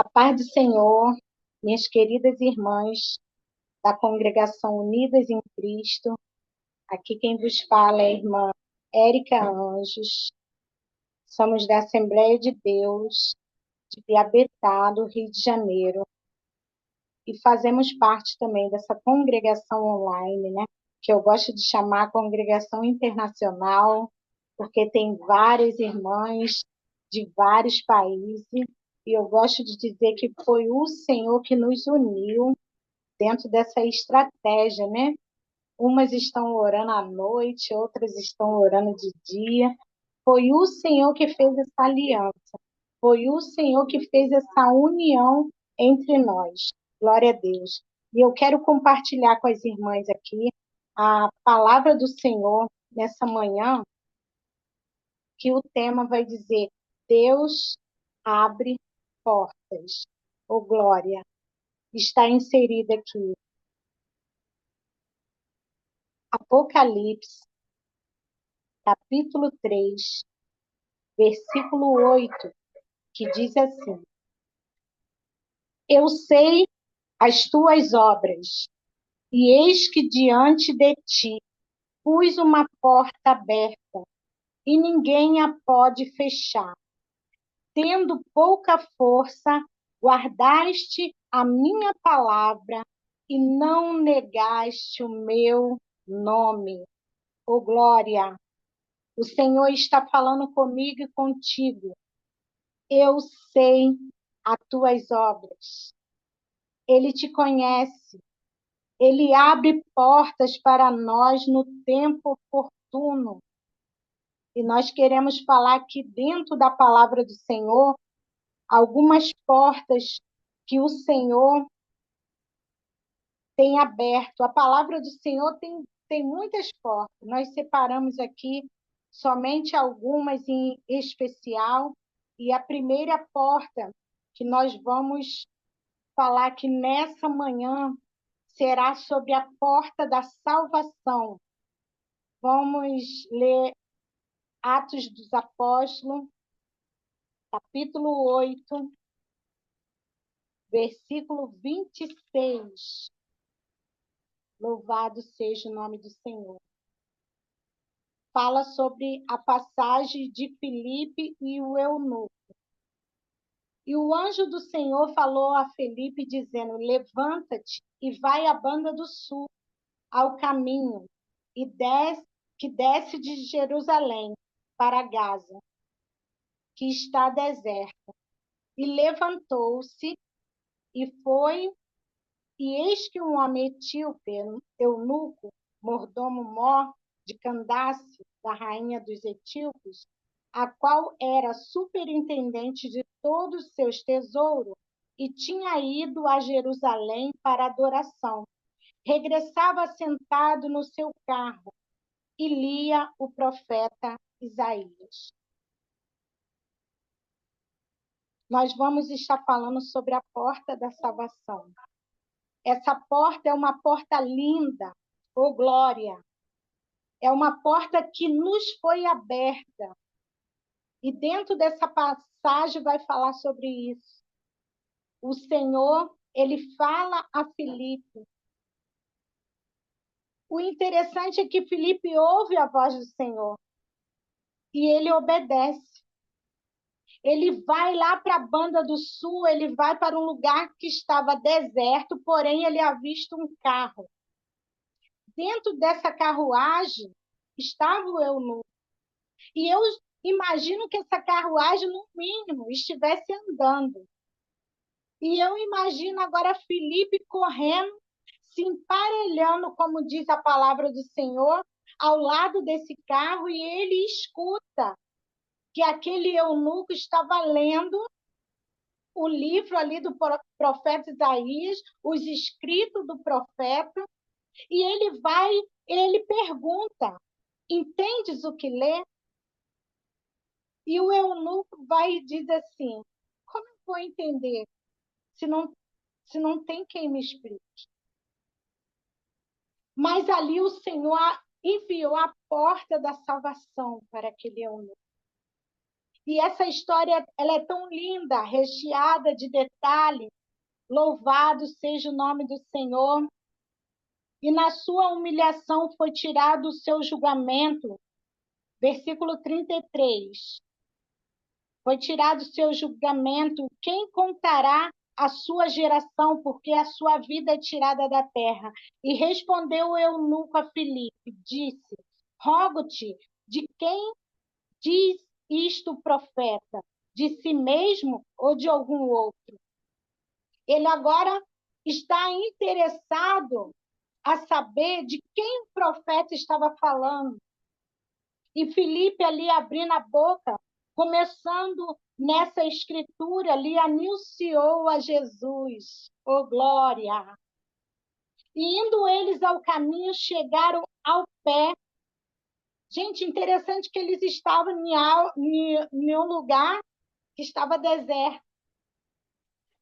A paz do Senhor, minhas queridas irmãs da Congregação Unidas em Cristo. Aqui quem vos fala é a irmã Érica Anjos. Somos da Assembleia de Deus de Piabetá, do Rio de Janeiro. E fazemos parte também dessa congregação online, né? Que eu gosto de chamar Congregação Internacional, porque tem várias irmãs de vários países. E eu gosto de dizer que foi o Senhor que nos uniu dentro dessa estratégia, né? Umas estão orando à noite, outras estão orando de dia. Foi o Senhor que fez essa aliança. Foi o Senhor que fez essa união entre nós. Glória a Deus. E eu quero compartilhar com as irmãs aqui a palavra do Senhor nessa manhã, que o tema vai dizer: Deus abre portas. Ô, glória. Está inserida aqui Apocalipse, capítulo 3, versículo 8, que diz assim: Eu sei as tuas obras, e eis que diante de ti pus uma porta aberta, e ninguém a pode fechar. Tendo pouca força, guardaste a minha palavra e não negaste o meu nome. Ô, glória! O Senhor está falando comigo e contigo. Eu sei as tuas obras. Ele te conhece. Ele abre portas para nós no tempo oportuno. E nós queremos falar aqui dentro da palavra do Senhor algumas portas que o Senhor tem aberto. A palavra do Senhor tem muitas portas. Nós separamos aqui somente algumas em especial. E a primeira porta que nós vamos falar que nessa manhã será sobre a porta da salvação. Vamos ler Atos dos Apóstolos, capítulo 8, versículo 26. Louvado seja o nome do Senhor. Fala sobre a passagem de Filipe e o eunuco. E o anjo do Senhor falou a Filipe, dizendo: Levanta-te e vai à banda do sul, ao caminho, que desce de Jerusalém para Gaza, que está deserta. E levantou-se e foi, e eis que um homem etíope, eunuco, mordomo-mor de Candace, da rainha dos etíopes, a qual era superintendente de todos os seus tesouros, e tinha ido a Jerusalém para adoração. Regressava sentado no seu carro e lia o profeta Isaías. Nós vamos estar falando sobre a porta da salvação. Essa porta é uma porta linda, ô glória. É uma porta que nos foi aberta. E dentro dessa passagem vai falar sobre isso. O Senhor, ele fala a Filipe. O interessante é que Filipe ouve a voz do Senhor e ele obedece. Ele vai lá para a banda do sul, ele vai para um lugar que estava deserto, porém ele avista um carro. Dentro dessa carruagem estava o eunuco. E eu imagino que essa carruagem, no mínimo, estivesse andando. E eu imagino agora Filipe correndo, se emparelhando, como diz a palavra do Senhor, ao lado desse carro, e ele escuta que aquele eunuco estava lendo o livro ali do profeta Isaías, os escritos do profeta, e ele pergunta: entendes o que lê? E o eunuco vai e diz assim: como eu vou entender se não tem quem me explique? Mas ali o Senhor enviou a porta da salvação para aquele eunuco. E essa história ela é tão linda, recheada de detalhes. Louvado seja o nome do Senhor. E na sua humilhação foi tirado o seu julgamento. Versículo 33. Foi tirado o seu julgamento. Quem contará a sua geração, porque a sua vida é tirada da terra? E respondeu o eunuco a Filipe, disse: Rogo-te, de quem diz isto o profeta? De si mesmo ou de algum outro? Ele agora está interessado a saber de quem o profeta estava falando. E Filipe ali abrindo a boca, começando nessa escritura ali, anunciou a Jesus. Oh, glória! E indo eles ao caminho, chegaram ao pé. Gente, interessante que eles estavam em um lugar que estava deserto.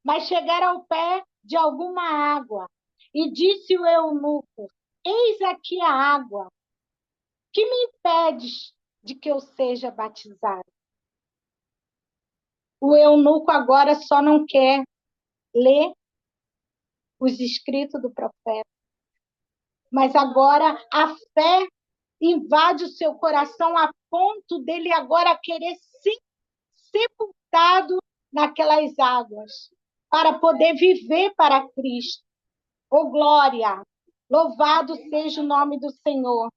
Mas chegaram ao pé de alguma água. E disse o eunuco: Eis aqui a água. Que me impedes de que eu seja batizado? O eunuco agora só não quer ler os escritos do profeta, mas agora a fé invade o seu coração a ponto dele agora querer ser sepultado naquelas águas para poder viver para Cristo. Oh, glória! Louvado seja o nome do Senhor.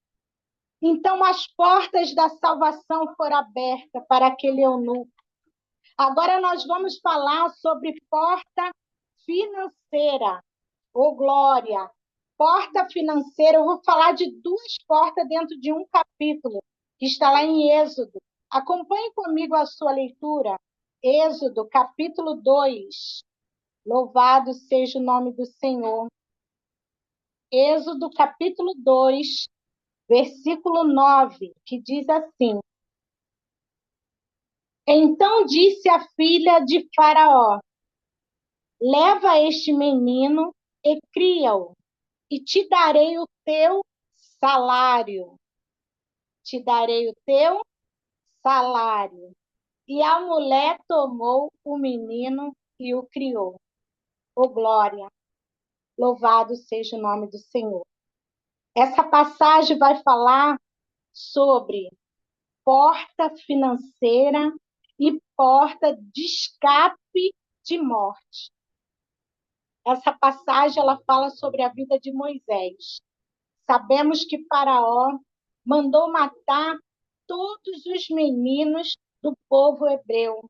Então as portas da salvação foram abertas para aquele eunuco. Agora nós vamos falar sobre porta financeira. Oh, glória! Porta financeira, eu vou falar de duas portas dentro de um capítulo, que está lá em Êxodo. Acompanhe comigo a sua leitura. Êxodo, capítulo 2. Louvado seja o nome do Senhor. Êxodo, capítulo 2, versículo 9, que diz assim: Então disse a filha de Faraó: Leva este menino e cria-o, e te darei o teu salário. Te darei o teu salário. E a mulher tomou o menino e o criou. Oh, glória! Louvado seja o nome do Senhor. Essa passagem vai falar sobre porta financeira e porta de escape de morte. Essa passagem ela fala sobre a vida de Moisés. Sabemos que Faraó mandou matar todos os meninos do povo hebreu,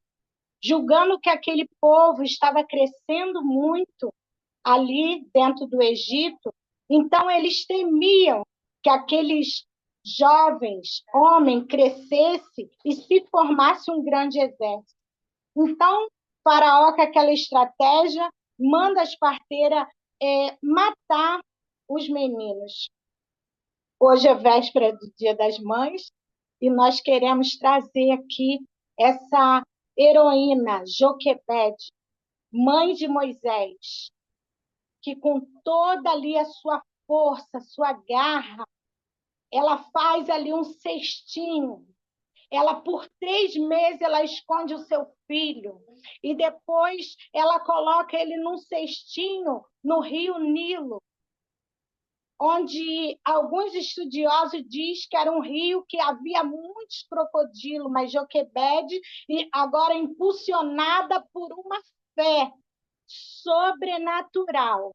julgando que aquele povo estava crescendo muito ali dentro do Egito. Então eles temiam que aqueles jovens, homens, crescesse e se formasse um grande exército. Então, Faraó, com aquela estratégia, manda as parteiras matar os meninos. Hoje é véspera do Dia das Mães e nós queremos trazer aqui essa heroína, Joquebede, mãe de Moisés, que com toda ali a sua força, sua garra, ela faz ali um cestinho. Ela, por 3 meses, ela esconde o seu filho. E depois ela coloca ele num cestinho no rio Nilo, onde alguns estudiosos dizem que era um rio que havia muitos crocodilos, mas Joquebede, e agora impulsionada por uma fé sobrenatural,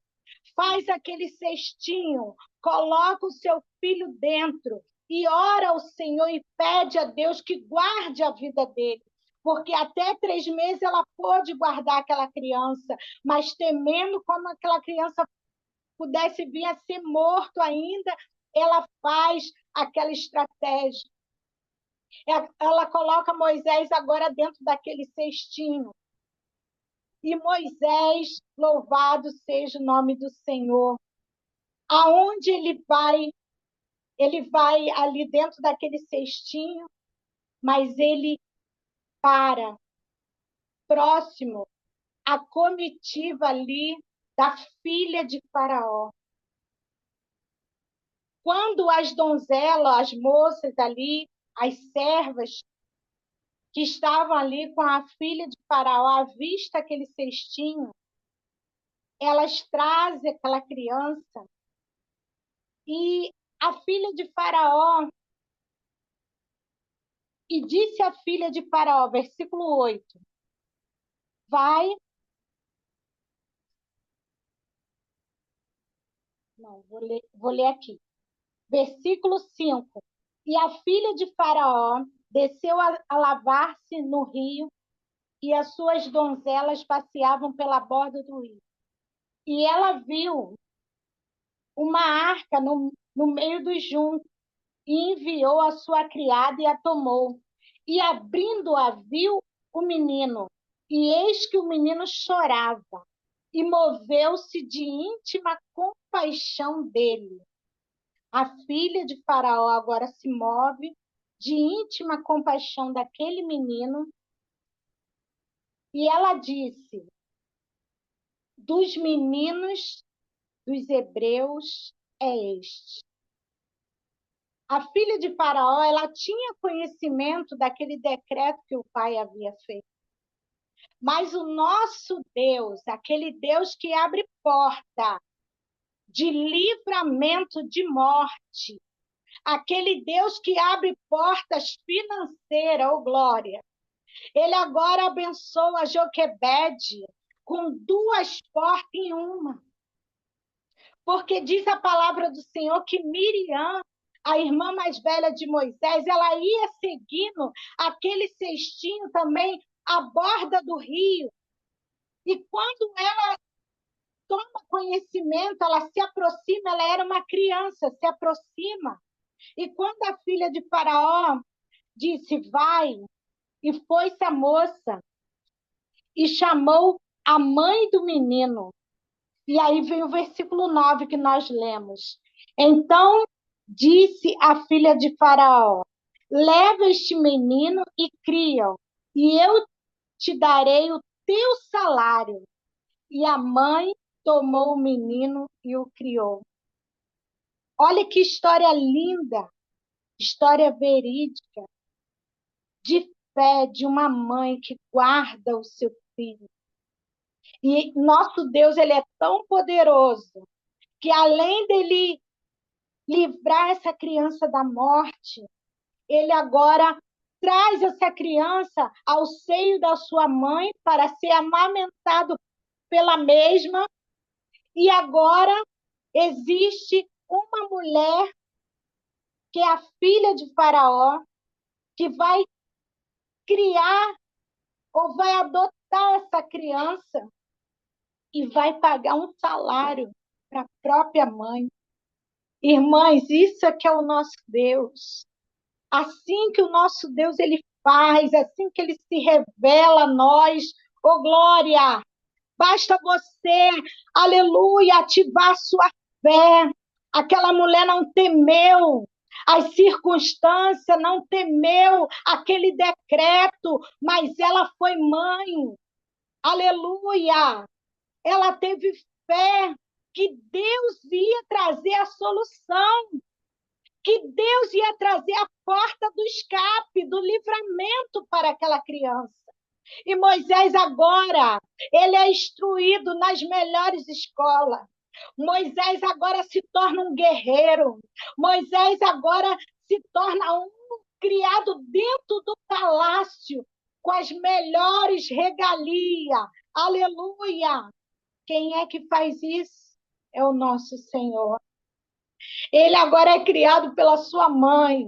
faz aquele cestinho, coloca o seu filho dentro e ora ao Senhor e pede a Deus que guarde a vida dele. Porque até 3 meses ela pôde guardar aquela criança, mas temendo como aquela criança pudesse vir a ser morto ainda, ela faz aquela estratégia. Ela coloca Moisés agora dentro daquele cestinho. E Moisés, louvado seja o nome do Senhor, aonde ele vai ali dentro daquele cestinho, mas ele para próximo à comitiva ali da filha de Faraó. Quando as donzelas, as moças ali, as servas que estavam ali com a filha de Faraó, à vista aquele cestinho, elas trazem aquela criança e a filha de Faraó, e disse a filha de Faraó, versículo 8, vai, não, vou ler aqui, versículo 5, e a filha de Faraó desceu a lavar-se no rio, e as suas donzelas passeavam pela borda do rio. E ela viu uma arca no meio dos juncos, e enviou a sua criada e a tomou. E abrindo-a, viu o menino, e eis que o menino chorava, e moveu-se de íntima compaixão dele. A filha de Faraó agora se move de íntima compaixão daquele menino, e ela disse: dos meninos dos hebreus é este. A filha de Faraó, ela tinha conhecimento daquele decreto que o pai havia feito. Mas o nosso Deus, aquele Deus que abre porta de livramento de morte, aquele Deus que abre portas financeiras, oh glória, ele agora abençoa Joquebede com duas portas em uma. Porque diz a palavra do Senhor que Miriam, a irmã mais velha de Moisés, ela ia seguindo aquele cestinho também à borda do rio. E quando ela toma conhecimento, ela se aproxima, ela era uma criança, se aproxima. E quando a filha de Faraó disse, vai, e foi-se a moça, e chamou a mãe do menino. E aí vem o versículo 9 que nós lemos. Então disse a filha de Faraó, leva este menino e cria-o, e eu te darei o teu salário. E a mãe tomou o menino e o criou. Olha que história linda, história verídica, de fé de uma mãe que guarda o seu filho. E nosso Deus, ele é tão poderoso que além dele livrar essa criança da morte, ele agora traz essa criança ao seio da sua mãe para ser amamentado pela mesma. E agora existe uma mulher que é a filha de Faraó, que vai criar ou vai adotar essa criança e vai pagar um salário para a própria mãe. Irmãs, isso é que é o nosso Deus. Assim que o nosso Deus ele faz, assim que ele se revela a nós, oh glória! Basta você, aleluia, ativar a sua fé. Aquela mulher não temeu as circunstâncias, não temeu aquele decreto, mas ela foi mãe. Aleluia! Ela teve fé que Deus ia trazer a solução, que Deus ia trazer a porta do escape, do livramento para aquela criança. E Moisés agora, ele é instruído nas melhores escolas. Moisés agora se torna um guerreiro. Moisés agora se torna um criado dentro do palácio, com as melhores regalias. Aleluia! Quem é que faz isso? É o nosso Senhor. Ele agora é criado pela sua mãe.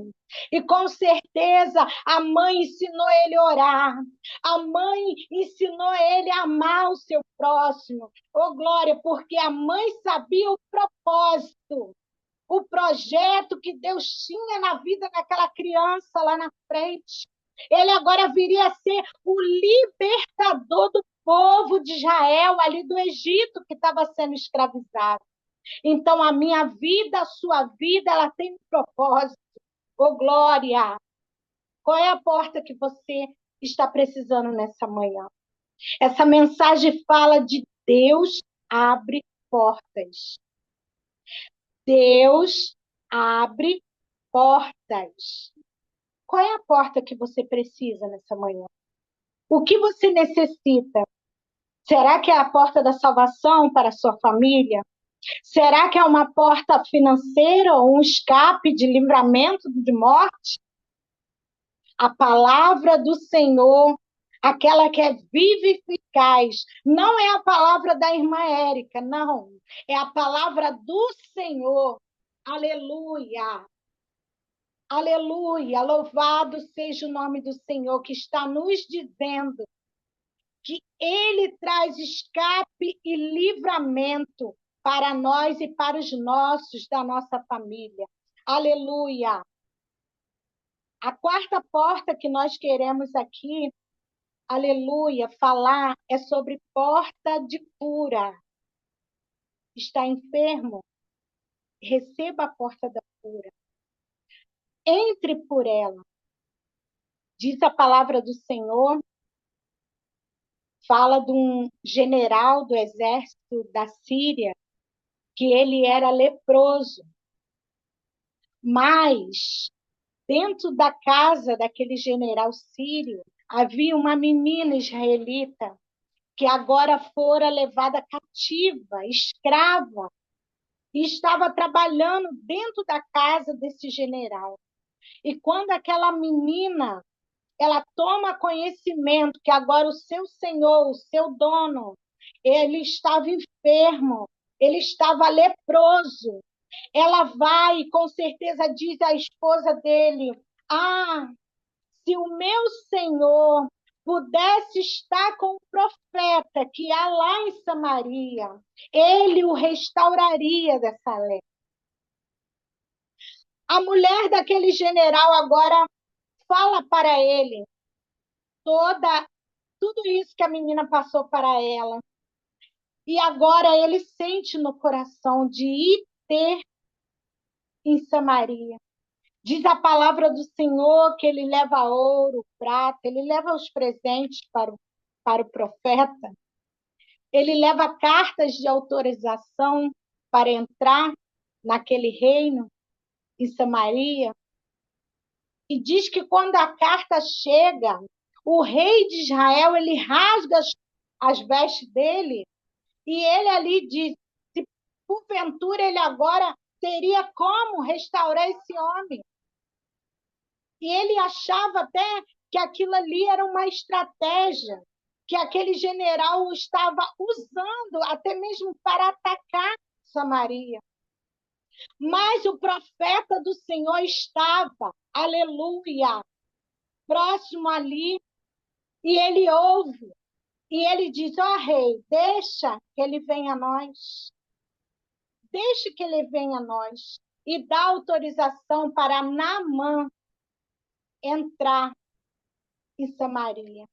E com certeza a mãe ensinou ele a orar. A mãe ensinou ele a amar o seu próximo. Oh, glória, porque a mãe sabia o propósito, o projeto que Deus tinha na vida daquela criança lá na frente. Ele agora viria a ser o libertador do povo de Israel, ali do Egito, que estava sendo escravizado. Então, a minha vida, a sua vida, ela tem um propósito. Ô, glória! Qual é a porta que você está precisando nessa manhã? Essa mensagem fala de Deus abre portas. Deus abre portas. Qual é a porta que você precisa nessa manhã? O que você necessita? Será que é a porta da salvação para a sua família? Será que é uma porta financeira ou um escape de livramento de morte? A palavra do Senhor, aquela que é viva e eficaz, não é a palavra da irmã Érica, não. É a palavra do Senhor. Aleluia. Aleluia. Louvado seja o nome do Senhor, que está nos dizendo que Ele traz escape e livramento para nós e para os nossos, da nossa família. Aleluia! A quarta porta que nós queremos aqui, aleluia, falar é sobre porta de cura. Está enfermo? Receba a porta da cura. Entre por ela. Diz a palavra do Senhor, fala de um general do exército da Síria, que ele era leproso. Mas, dentro da casa daquele general sírio, havia uma menina israelita que agora fora levada cativa, escrava, e estava trabalhando dentro da casa desse general. E quando aquela menina, ela toma conhecimento que agora o seu senhor, o seu dono, ele estava enfermo, ele estava leproso, ela vai e com certeza diz à esposa dele: Ah, se o meu senhor pudesse estar com o profeta que há lá em Samaria, ele o restauraria dessa lepra. A mulher daquele general agora fala para ele tudo isso que a menina passou para ela. E agora ele sente no coração de ir ter em Samaria. Diz a palavra do Senhor que ele leva ouro, prata, ele leva os presentes para o profeta, ele leva cartas de autorização para entrar naquele reino, em Samaria, e diz que quando a carta chega, o rei de Israel, ele rasga as vestes dele, e ele ali diz, se porventura ele agora teria como restaurar esse homem. E ele achava até que aquilo ali era uma estratégia, que aquele general estava usando até mesmo para atacar Samaria. Mas o profeta do Senhor estava, aleluia, próximo ali, e ele ouve, e ele diz: ó rei, deixa que ele venha a nós, deixa que ele venha a nós, e dá autorização para Naamã entrar em Samaria.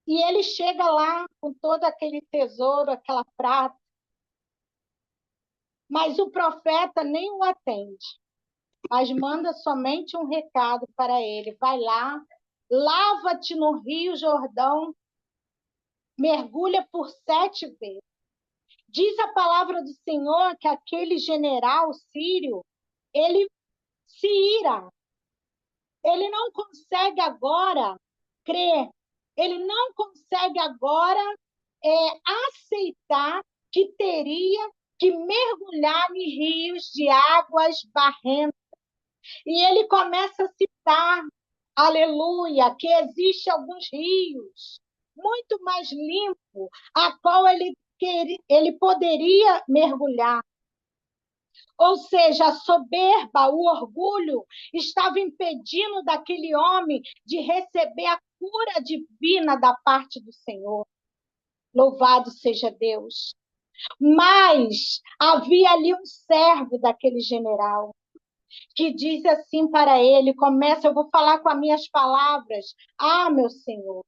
E ele chega lá com todo aquele tesouro, aquela prata, mas o profeta nem o atende, mas manda somente um recado para ele: vai lá, lava-te no Rio Jordão, mergulha por 7 vezes. Diz a palavra do Senhor que aquele general sírio, ele se ira, ele não consegue agora crer, ele não consegue agora aceitar que teria que mergulhar em rios de águas barrentas. E ele começa a citar, aleluia, que existe alguns rios muito mais limpos, a qual ele poderia mergulhar. Ou seja, a soberba, o orgulho, estava impedindo daquele homem de receber a cura divina da parte do Senhor. Louvado seja Deus. Mas havia ali um servo daquele general que diz assim para ele, começa, eu vou falar com as minhas palavras: ah, meu Senhor,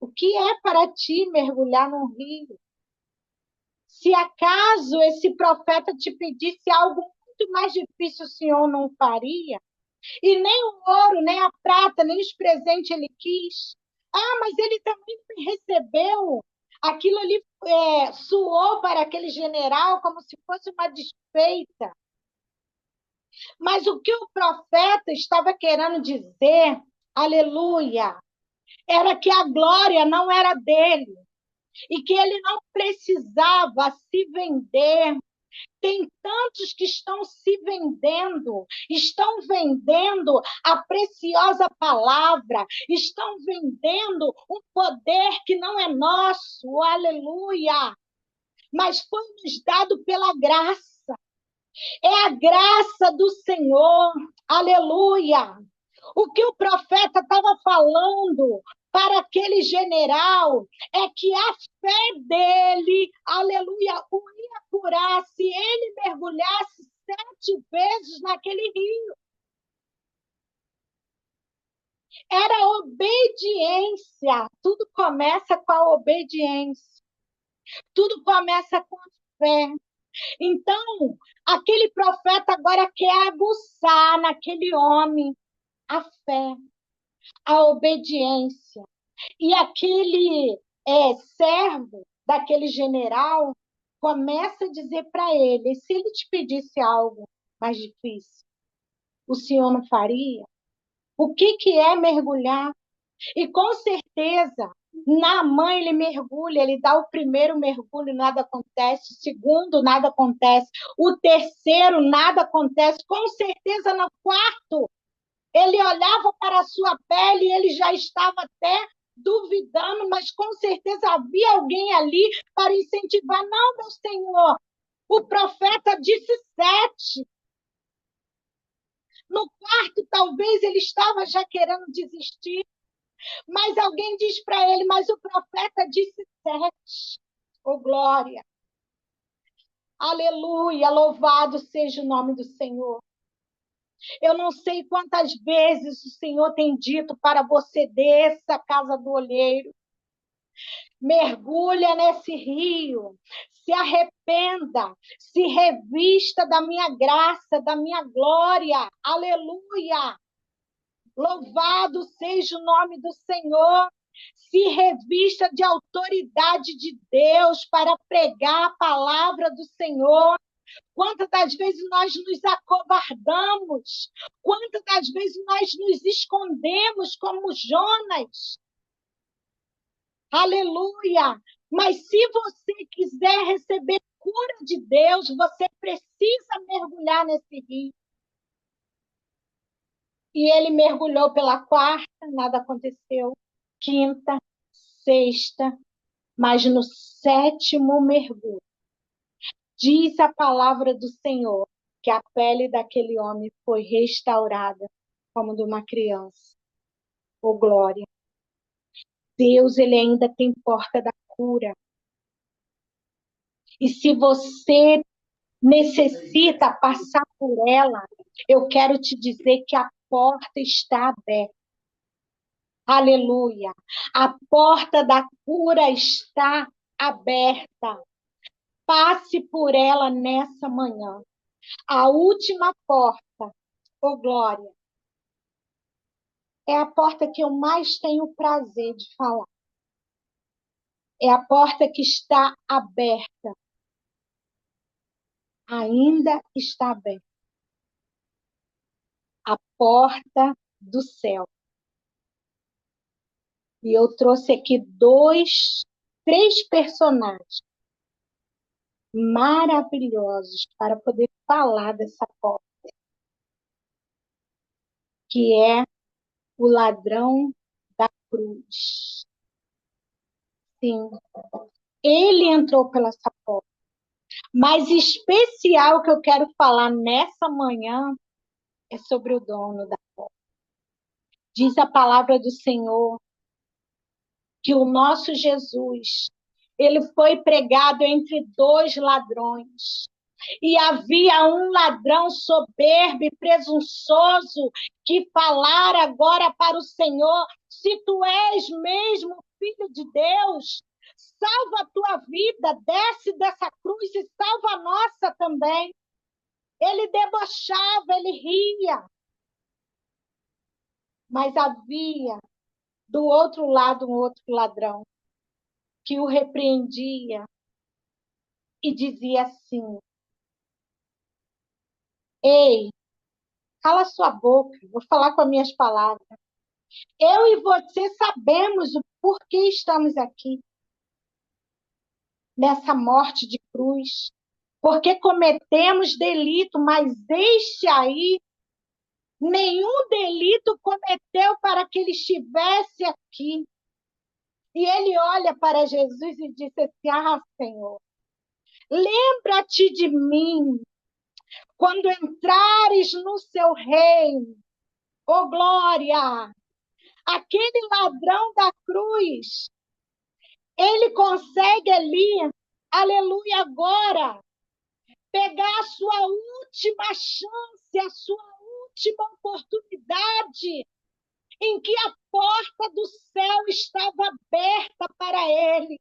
o que é para ti mergulhar num rio? Se acaso esse profeta te pedisse algo muito mais difícil, o Senhor não faria? E nem o ouro, nem a prata, nem os presentes ele quis. Ah, mas ele também recebeu. Aquilo ali suou para aquele general como se fosse uma desfeita. Mas o que o profeta estava querendo dizer, aleluia, era que a glória não era dele e que ele não precisava se vender. Tem tantos que estão vendendo a preciosa palavra, estão vendendo um poder que não é nosso, aleluia, mas foi nos dado pela graça. É a graça do Senhor, aleluia. O que o profeta estava falando para aquele general é que a fé dele, aleluia, o ia curar se ele mergulhasse 7 vezes naquele rio. Era obediência. Tudo começa com a obediência. Tudo começa com a fé. Então, aquele profeta agora quer aguçar naquele homem a fé, a obediência. E aquele servo daquele general começa a dizer para ele: se ele te pedisse algo mais difícil, o senhor não faria? O que é mergulhar? E com certeza, Naamã ele mergulha, ele dá o primeiro mergulho, nada acontece, o segundo, nada acontece, o terceiro, nada acontece, com certeza no quarto, ele olhava para a sua pele e ele já estava até duvidando, mas com certeza havia alguém ali para incentivar. Não, meu Senhor, o profeta disse 7. No quarto, talvez ele estava já querendo desistir, mas alguém diz para ele, mas o profeta disse 7. Oh, glória! Aleluia! Louvado seja o nome do Senhor. Eu não sei quantas vezes o Senhor tem dito para você: desça a casa do olheiro, mergulha nesse rio, se arrependa, se revista da minha graça, da minha glória. Aleluia! Louvado seja o nome do Senhor. Se revista de autoridade de Deus para pregar a palavra do Senhor. Quantas das vezes nós nos acovardamos? Quantas das vezes nós nos escondemos como Jonas? Aleluia! Mas se você quiser receber cura de Deus, você precisa mergulhar nesse rio. E ele mergulhou pela quarta, nada aconteceu. Quinta, sexta, mas no 7º mergulho, diz a palavra do Senhor que a pele daquele homem foi restaurada como de uma criança. Oh, glória! Deus, ele ainda tem porta da cura. E se você necessita passar por ela, eu quero te dizer que a porta está aberta. Aleluia! A porta da cura está aberta. Passe por ela nessa manhã. A última porta, oh glória, é a porta que eu mais tenho prazer de falar. É a porta que está aberta. Ainda está aberta. A porta do céu. E eu trouxe aqui 3 personagens maravilhosos para poder falar dessa porta, que é o ladrão da cruz. Sim, ele entrou pela essa porta. Mas especial que eu quero falar nessa manhã é sobre o dono da porta. Diz a palavra do Senhor que o nosso Jesus, ele foi pregado entre 2 ladrões. E havia um ladrão soberbo e presunçoso que falara agora para o Senhor: se tu és mesmo filho de Deus, salva a tua vida, desce dessa cruz e salva a nossa também. Ele debochava, ele ria. Mas havia do outro lado um outro ladrão que o repreendia e dizia assim: ei, Cala sua boca, vou falar com as minhas palavras. Eu e você sabemos o porquê estamos aqui, nessa morte de cruz. Porque cometemos delito, mas este aí, nenhum delito cometeu para que ele estivesse aqui. E ele olha para Jesus e disse assim: Ah, Senhor, lembra-te de mim quando entrares no seu reino. Oh, glória! Aquele ladrão da cruz, ele consegue ali, aleluia, agora, pegar a sua última chance, a sua última oportunidade, em que a porta do céu estava aberta para ele.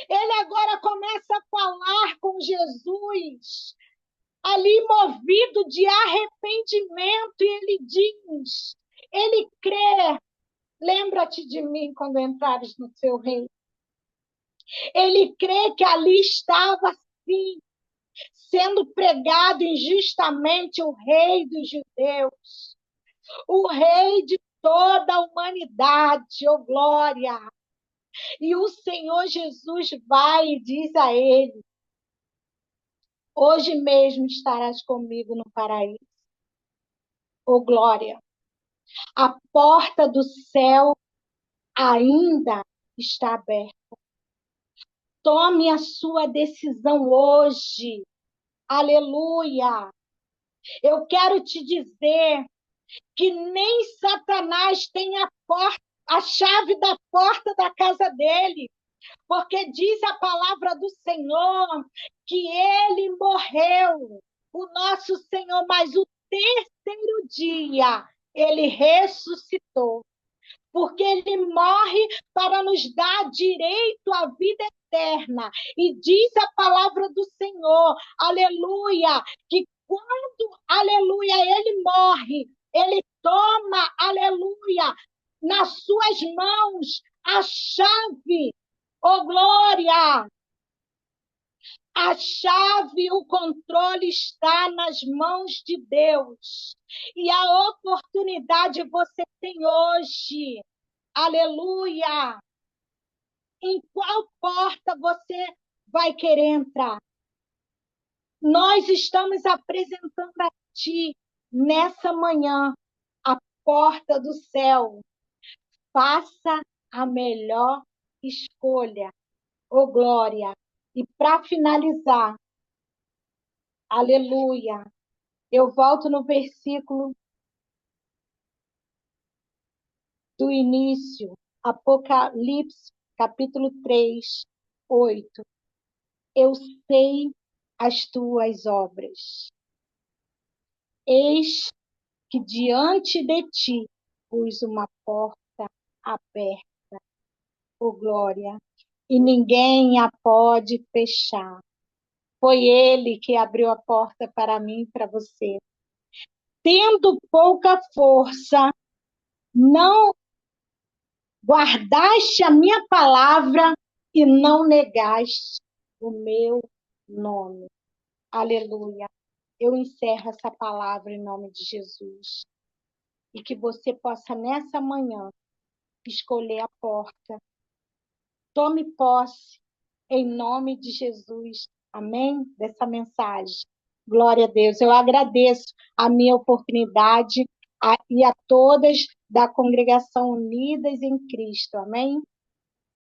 Ele agora começa a falar com Jesus, ali movido de arrependimento, e ele diz, ele crê, lembra-te de mim quando entrares no seu reino. Ele crê que ali estava, sim, sendo pregado injustamente o rei dos judeus, o rei de toda a humanidade, oh glória! E o Senhor Jesus vai e diz a ele, hoje mesmo estarás comigo no paraíso. Oh glória! A porta do céu ainda está aberta. Tome a sua decisão hoje. Aleluia! Eu quero te dizer que nem Satanás tem a chave da porta da casa dele, porque diz a palavra do Senhor que ele morreu, o nosso Senhor, mas o terceiro dia ele ressuscitou, porque ele morre para nos dar direito à vida eterna. E diz a palavra do Senhor, aleluia, que quando, aleluia, ele morre, ele toma, aleluia, nas suas mãos a chave, oh glória! A chave, o controle está nas mãos de Deus. E a oportunidade você tem hoje. Aleluia! Em qual porta você vai querer entrar? Nós estamos apresentando a ti, nessa manhã, a porta do céu. Faça a melhor escolha, oh glória! E para finalizar, aleluia, eu volto no versículo do início, Apocalipse, capítulo 3, 8. Eu sei as tuas obras. Eis que diante de ti pus uma porta aberta, oh glória, e ninguém a pode fechar. Foi ele que abriu a porta para mim e para você. Tendo pouca força, não guardaste a minha palavra e não negaste o meu nome. Aleluia. Eu encerro essa palavra em nome de Jesus. E que você possa, nessa manhã, escolher a porta. Tome posse em nome de Jesus. Amém? Dessa mensagem. Glória a Deus. Eu agradeço a minha oportunidade e a todas da congregação Unidas em Cristo. Amém?